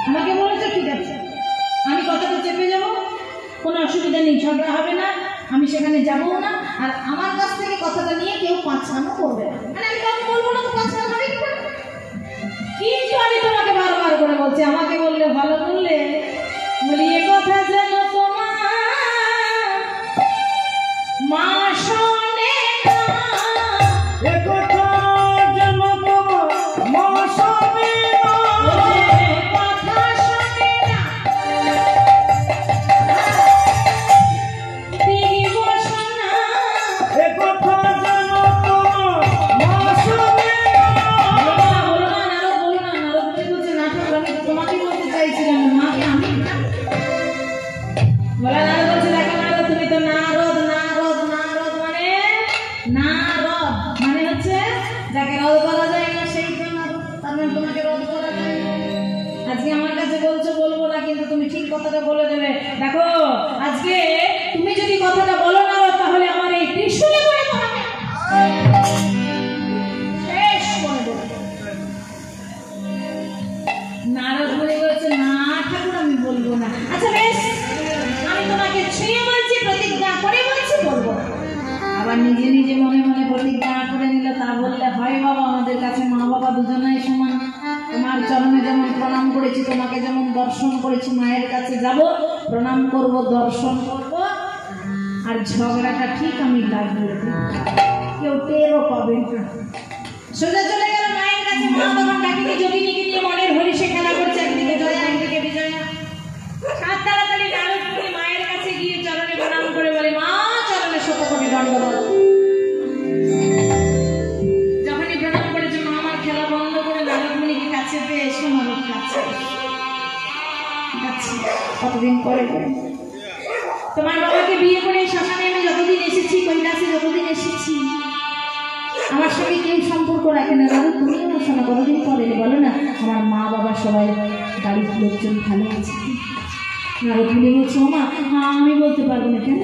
আমাকে বলেছে ঠিক আছে, আমি কথাটা চেপে যাব, কোনো অসুবিধা নেই, ঝগড়া হবে না, আমি সেখানে যাবো না, আর আমার কাছ থেকে কথাটা নিয়ে কেউ পাঁচখানো করবে না। মানে আমি কথা বলবো না তো পাঁচখানো হবে কি করে? কিন্তু আমি তোমাকে বারবার করে বলছি, আমাকে বললে ভালো, বললে বলি এ কথা যেন তোমার মা শোনে না, এ কথা যেন তোমার মা শোনে না, কথা শোনে না, দিব শোনা, এ কথা যেন তোমার মা শোনে না। বলো না নারদ, বলো না। নারদ বলছে নাটক, আমি তোমাকে বলতে চাইছিলাম, মাকে আমি বলা। নারদ বলছে দেখো নারদ, তুমি তো নারদ, নারদ নারদ মানে নারদ মানে হচ্ছে যাকে রদ করা যায় না সেই তো নারদ, তার মানে তোমাকে রদ করা যায় না। আজকে আমার কাছে বলছো বলবো না, কিন্তু তুমি ঠিক কথাটা বলে দেবে। দেখো আজকে তুমি যদি কথাটা বলো নারদ, তাহলে আমার এই ত্রিশূলে করে তোমাকে শেষ করে দেবো। নারদ বলে বলছে না ঠাকুর আমি বলবো না। আচ্ছা বেশ, আমি তোমাকে ছুঁয়ে বলছি, প্রতিজ্ঞা করে বলছি বলবো। আবার নিজে নিজে মনে মনে প্রতিজ্ঞা করে নিল, তা বললে হয় বাবা, আমাদের কাছে মা বাবা দুজনাই সমান। তোমার চরণে যেমন প্রণাম করেছি, তোমাকে যেমন দর্শন করেছি, মায়ের কাছে যাব, প্রণাম করব, দর্শন করব, আর ঝগড়াটা ঠিক আমি লাগবে, কেউ টেরও পাবে না। সোজা চলে গেল মায়ের কাছে। মা তখন ডাকিনি যোগিনীকে নিয়ে মনের হরিষে খেলা করছে, একদিকে জয়া একদিকে বিজয়া। সাত তাড়াতাড়ি নারদ মুনি মায়ের কাছে গিয়ে চরণে প্রণাম করে বলে, মা চরণে শতকোটি দণ্ডবত। যখনই প্রণাম করেছে, মা আমার খেলা বন্ধ করে নারদ মুনিকে কাছে পেয়ে এসে মানব কাছে কতদিন পরে তোমার বাবাকে বিয়ে করে শ্মশানে আমি যতদিন এসেছি, কৈলাসে যতদিন এসেছি, আমার সঙ্গে কেউ সম্পর্ক রাখে না। দাদু তুমি আমার সঙ্গে কতদিন পরে বলো না, আমার মা বাবা সবাই বাড়ির লোকজন ভালো আছে। নারদ মুনি বলছো মা আমি বলতে পারবো না। কেন?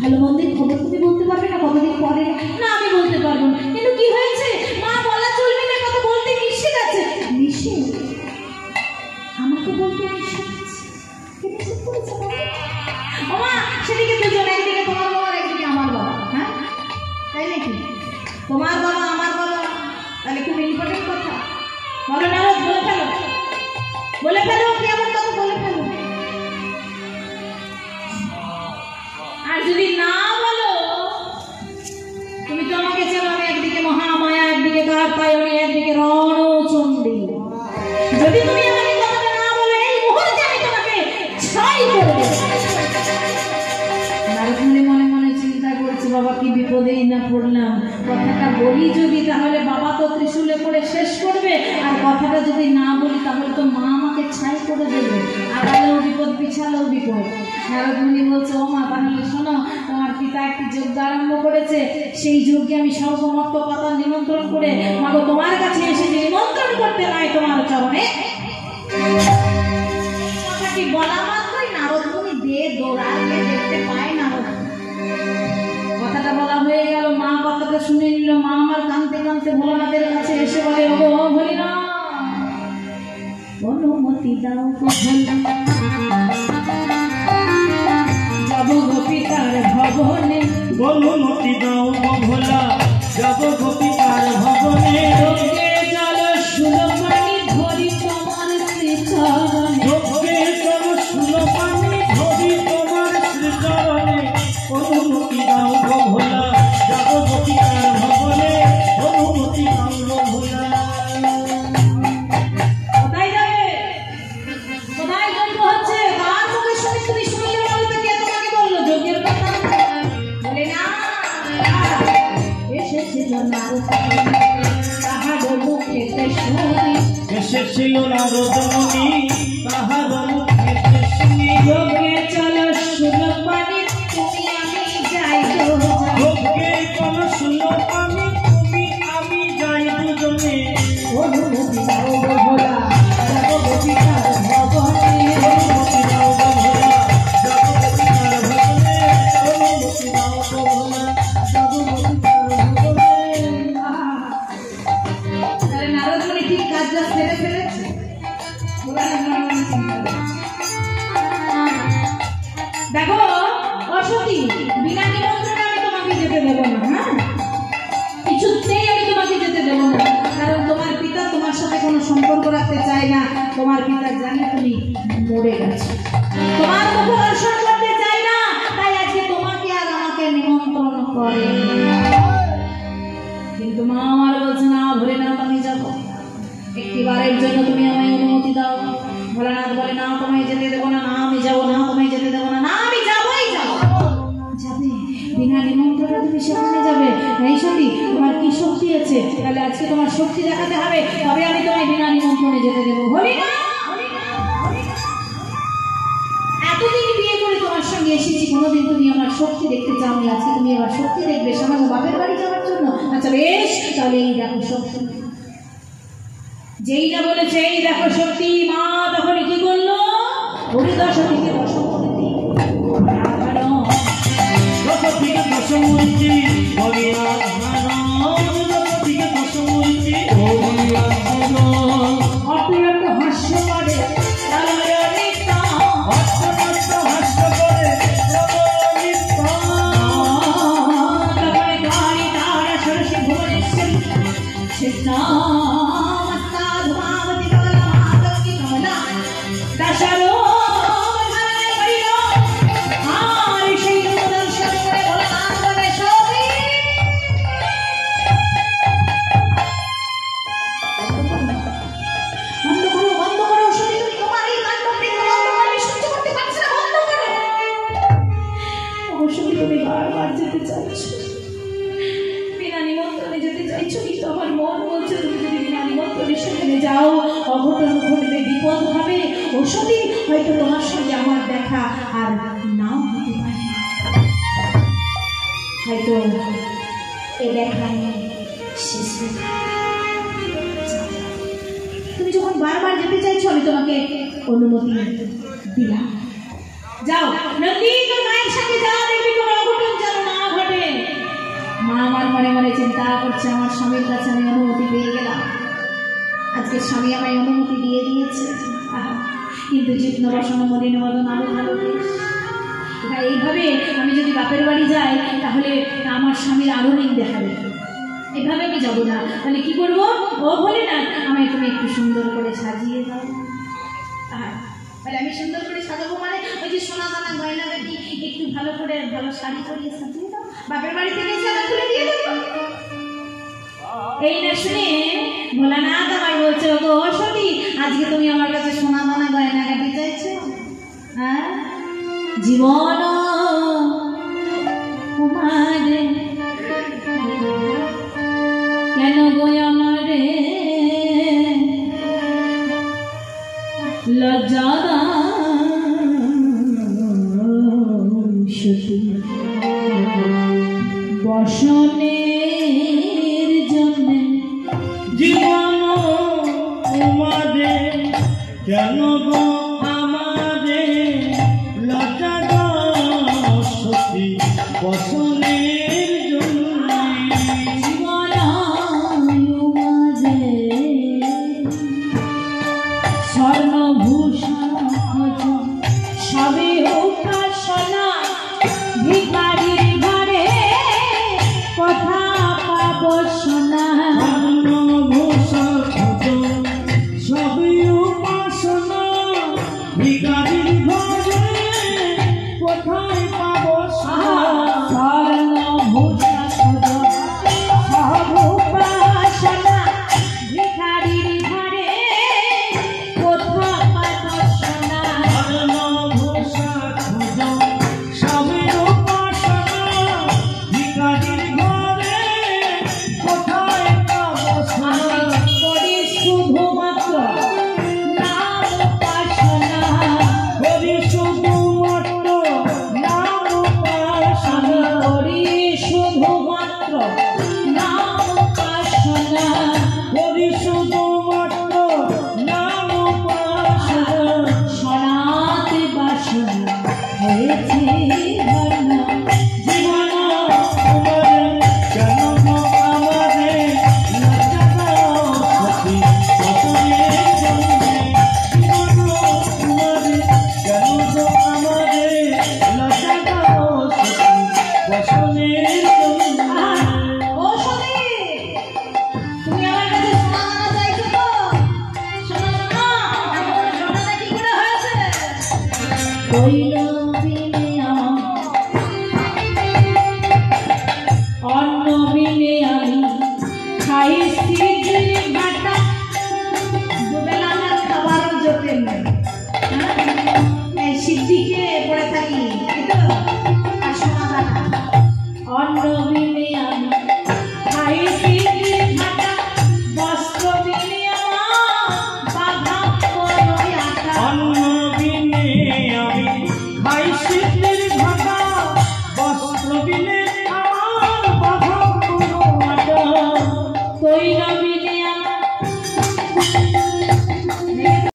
ভালো মন্দের খবর তুমি বলতে পারবে না কতদিন পরে? না আমি বলতে পারবো না। কিন্তু কি হয়েছে? মা বলা চলবে না, কথা বলতে নিষেধ আছে। নিষেধ? আমাকে বলতে নিষেধ আছে? ও মা সেদিকে দুজন, একদিকে তোমার বাবা একদিকে আমার বাবা। হ্যাঁ তাই নাকি? তোমার বাবা আমার বাবা, তাহলে খুব ইম্পর্টেন্ট কথা। বলো নারদ, বলে ফেলো, বলে ফেলো, কি এমন কথা বলে ফেলো। আর যদি না বলো, তুমি তো আমাকে চেনো, আমি একদিকে মহামায়া, একদিকে কার্তায়নী, একদিকে রণচণ্ডী। যদি তুমি আমাকে কথাটা না বলো, এই মুহূর্তে আমি তোমাকে ছাই করে দেব। নারদ মুনি মনে মনে চিন্তা করছে, বাবা কি বিপদেই না পড়লাম। কথাটা বলি যদি, তাহলে বাবা তো ত্রিশূলে পড়ে শেষ করবে, আর কথাটা যদি না বলি তাহলে তো মা আমাকে ছাই করে দেবে। আগালেও বিপদ, পিছালেও বিপদ। নারদ মুনি বলছে, ও মা তাহলে শোনো, তোমার পিতা একটি যজ্ঞ আরম্ভ করেছে, সেই যজ্ঞে আমি সর্বমত্ত কথা নিমন্ত্রণ করে মাগো তোমার কাছে এসে যে নিমন্ত্রণ করতে নাই তোমার চরণে। কথাটি বলা মাত্রই নারদ মুনি দিয়ে দৌড়ালে দেখতে পায় নারদ। কথাটা বলা হয়ে গেল, মা কথাটা শুনে নিল। মা আমার কাঁদতে কাঁদতে ভোলানাথের কাছে এসে বলে, ও ভোলেনাথ অনুমতি দাও যাব গোপিকার ভবনে, অনুমতি দাও ভোলা, যাব গোপিকার ভবনে। যোগে জল সুলপানি ধরি তোমার শ্রীচরণে, যোগে জল সুলপানি ধরি তোমার শ্রীচরণে। অনুমতি দাও ভোলা, যাব গোপিকার ভবনে। অনুমতি দাও ভোলা। কোথায় যাবে? কোথায় যজ্ঞ হচ্ছে? কার মুখে শুনে তুমি শুনলে? বলতে কে তোমাকে বললো যজ্ঞের কথা? বলে না, এসেছিল নারদ তাহার মুখেতে শুনি, এসেছিল নারদ মুনি তাহার মুখেতে শুনি। যোগে চলো সুলপানি তুমি আমি যাই তো যোগে চল সুলপানি তুমি আমি যাই দুজনে। অনুমতি দাও ভোলা, যাব গোপিকার ভবনে। অনুমতি দাও ভোলা, যাব গোপিকার ভবনে। অনুমতি দাও ভোলা, যাব গোপিকার ভবনে। তাহলে নারদ মুনি ঠিক কাজটা সেরে ফেলেছে। সম্পর্ক রাখতে চায় না। তোমার পিতা জানে তুমি মরে গেছো, তোমার মুখ দর্শন করতে চায় না, তাই আজকে তোমাকে আর আমাকে নিমন্ত্রণ করে। কিন্তু মা আমার বলছে না ভোলেনাথ আমি যাবো, একটিবারের জন্য তুমি আমায় অনুমতি দাও। ভোলানাথ বলে না তোমায় যেতে দেবো না, না আমি যাবো না, তোমায় যেতে দেবো না, না আমি যাবোই যাবো। যাবে বিনা নিমন্ত্রণে তুমি সেখানে যাবে? এই সত্যি তোমার কি শক্তি আছে? তাহলে আজকে তোমার শক্তি দেখাতে হবে, তবে আমি তোমায় বিনা নিমন্ত্রণে যেতে দেবো। হরি না, এতদিন বিয়ে করে তোমার সঙ্গে এসেছি, কোনোদিন তুমি আমার শক্তি দেখতে চাওনি, আজকে তুমি আমার শক্তি দেখবে সামান্য বাপের বাড়ি যাওয়ার জন্য। আচ্ছা বেশ, তাহলে এই দেখো শক্তি। যেই না বলেছে এই দেখো শক্তি, মা তখন কি করলো? হরিদাসীকে বশম করে দিল। অত্যন্ত হাস্য করে যাও, অঘটন ঘটবে, বিপদ হবে। ওষুধি হয়তো তোমার সঙ্গে আমার দেখা আর নাও হতে পারে, হয়তো এ দেখা শেষ। তুমি যখন বারবার যেতে চাইছো আমি তোমাকে অনুমতি দিলাম। যাও নন্দী, তোর মায়ের সাথে যাও, দেখবি কোনো অঘটন যেন না ঘটে। মা আমার মনে মনে চিন্তা করছে, আমার স্বামীর কাছে আমি অনুমতি পেয়ে গেলাম, আজকে স্বামী আমায় অনুমতি দিয়ে দিয়েছে। কিন্তু জীবন বসানো মলিন মদন আরো ভালো। এইভাবে আমি যদি বাপের বাড়ি যাই তাহলে আমার স্বামীর আরো নিন্দে হবে, এভাবে আমি যাবো না। তাহলে কি করবো? ও বলে না আমায় তুমি একটু সুন্দর করে সাজিয়ে দাও। তাহলে আমি সুন্দর করে সাজাবো মানে ওই যে সোনা দানা গয়না গাটি একটু ভালো করে ভালো শাড়ি পরিয়ে সাজিয়ে দাও, বাপের বাড়ি থেকে এসে আবার খুলে দিয়ে দেবো। এই না শুনে ভোলানাথ আমায় বলছে, ওগো সতী, আজকে তুমি আমার কাছে সোনা দানা গয়না গাটি চাইছো? হ্যাঁ, জীবন কুমারে কেন গো আমারে লজ্জা সতী বসনের জন্য জীবন আমাদের কেন গো আমাদের লজ্জা সতী বসনের জন্য জীবন আমাদের স্বর্ণভূষণ সবে উপাসনা ভিখারির ঘরে কথা পাব শোনা। সবে উপাসনা ভিখারির ঘরে কোথায় পাব স্বর্ণভূষণ সব উপাসনা ভিখারির ঘরে কথা পাব শোনা। হইল বিনে অন্ন বিনে আমি খাই সিজলি বাটা দুবেলা আমার খাবারও জোটে না সিদ্ধিকে পড়ে থাকি এই তো আর সোনা দানা অন্ন